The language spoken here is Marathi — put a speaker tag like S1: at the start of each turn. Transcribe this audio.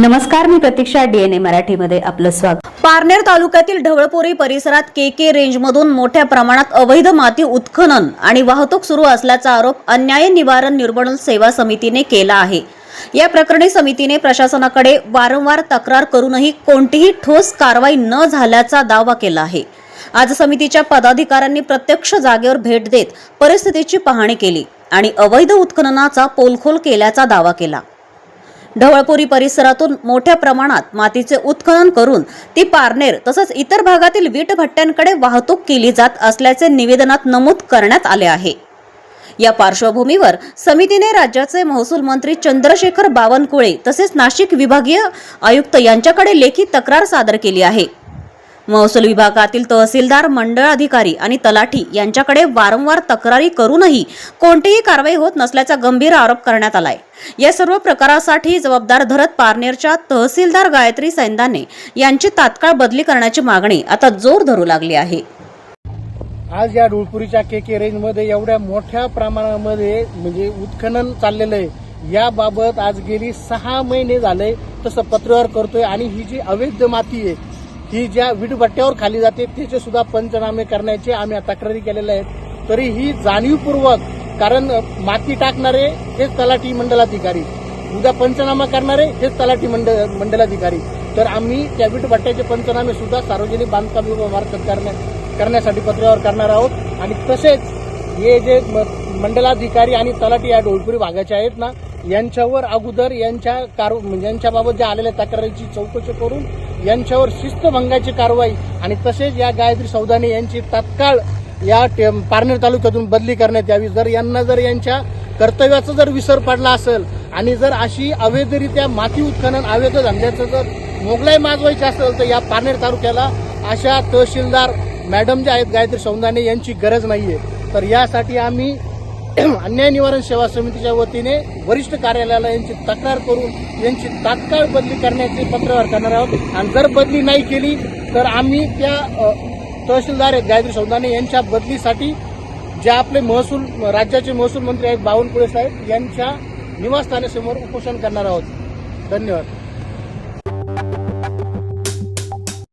S1: नमस्कार, मी प्रतीक्षा. DNA मराठीमध्ये आपलं स्वागत.
S2: पारनेर तालुक्यातील ढवळपोरी परिसरात के रेंजमधून मोठ्या प्रमाणात अवैध माती उत्खनन आणि वाहतूक सुरू असल्याचा आरोप अन्याय निवारण निर्मूलन सेवा समितीने केला आहे. या प्रकरणी समितीने प्रशासनाकडे वारंवार तक्रार करूनही कोणतीही ठोस कारवाई न झाल्याचा दावा केला आहे. आज समितीच्या पदाधिकाऱ्यांनी प्रत्यक्ष जागेवर भेट देत परिस्थितीची पाहणी केली आणि अवैध उत्खननाचा पोलखोल केल्याचा दावा केला. ढवळपोरी परिसरातून मोठ्या प्रमाणात मातीचे उत्खनन करून ती पारनेर तसंच इतर भागातील वीट भट्ट्यांकडे वाहतूक केली जात असल्याचे निवेदनात नमूद करण्यात आले आहे. या पार्श्वभूमीवर समितीने राज्याचे महसूल मंत्री चंद्रशेखर बावनकुळे तसेच नाशिक विभागीय आयुक्त यांच्याकडे लेखी तक्रार सादर केली आहे. महसूल विभागातील तहसीलदार, मंडळ अधिकारी आणि तलाठी यांच्याकडे वारंवार तक्रारी करूनही कोणतीही कारवाई होत नसल्याचा गंभीर आरोप करण्यात आलाय. या सर्व प्रकारासाठी जबाबदार धरत पारनेरच्या तहसीलदार गायत्री सैंदाने यांची तात्काळ बदली करण्याची मागणी आता जोर धरू लागली आहे.
S3: आज या ढवळपुरीच्या के रेंजमध्ये एवढ्या मोठ्या प्रमाणामध्ये म्हणजे उत्खनन चाललेलं आहे. याबाबत आज गेली 6 महिने झाले तसं पत्रव्यवहार करतोय आणि ही जी अवैध माती आहे ही ज्या वीटभट्ट्यावर खाली जाते त्याचे सुद्धा पंचनामे करण्याचे आम्ही तक्रारी केलेल्या आहेत. तरी ही जाणीवपूर्वक, कारण माती टाकणारे हेच तलाठी मंडलाधिकारी, उद्या पंचनामा करणारे हेच तलाठी मंडलाधिकारी, तर आम्ही त्या वीटभट्ट्याचे पंचनामे सुद्धा सार्वजनिक बांधकाम विभागामार्फत करण्यासाठी पत्रव्यवहार करणार आहोत. आणि तसेच हे जे मंडलाधिकारी आणि तलाठी या ढवळपुरी भागाचे आहेत ना, यांच्यावर अगोदर यांच्याबाबत ज्या आलेल्या तक्रारीची चौकशी करून यांच्यावर शिस्तभंगाची कारवाई आणि तसेच या गायत्री सौदाने यांची तात्काळ या पारनेर तालुक्यातून बदली करण्यात यावी. जर यांच्या कर्तव्याचा जर विसर पडला असेल आणि जर अशी अवैधरित्या माती उत्खनन अवैध धंद्याचं जर मोगलाई माजवायची असेल तर या पारनेर तालुक्याला अशा तहसीलदार मॅडम ज्या आहेत गायत्री सौदाने यांची गरज नाहीये. तर यासाठी आम्ही अन्याय निवारण सेवा समितीच्या वतीने वरिष्ठ कार्यालयाला यांची तक्रार करून यांची तात्काळ बदली करण्याचे पत्रव्यवहार करणार आहोत. आणि जर बदली नाही केली तर आम्ही त्या तहसीलदार आहेत गायत्री सौदाने यांच्या बदलीसाठी ज्या आपले राज्याचे महसूल मंत्री आहेत बावनकुळे साहेब यांच्या निवासस्थानासमोर उपोषण करणार आहोत. धन्यवाद.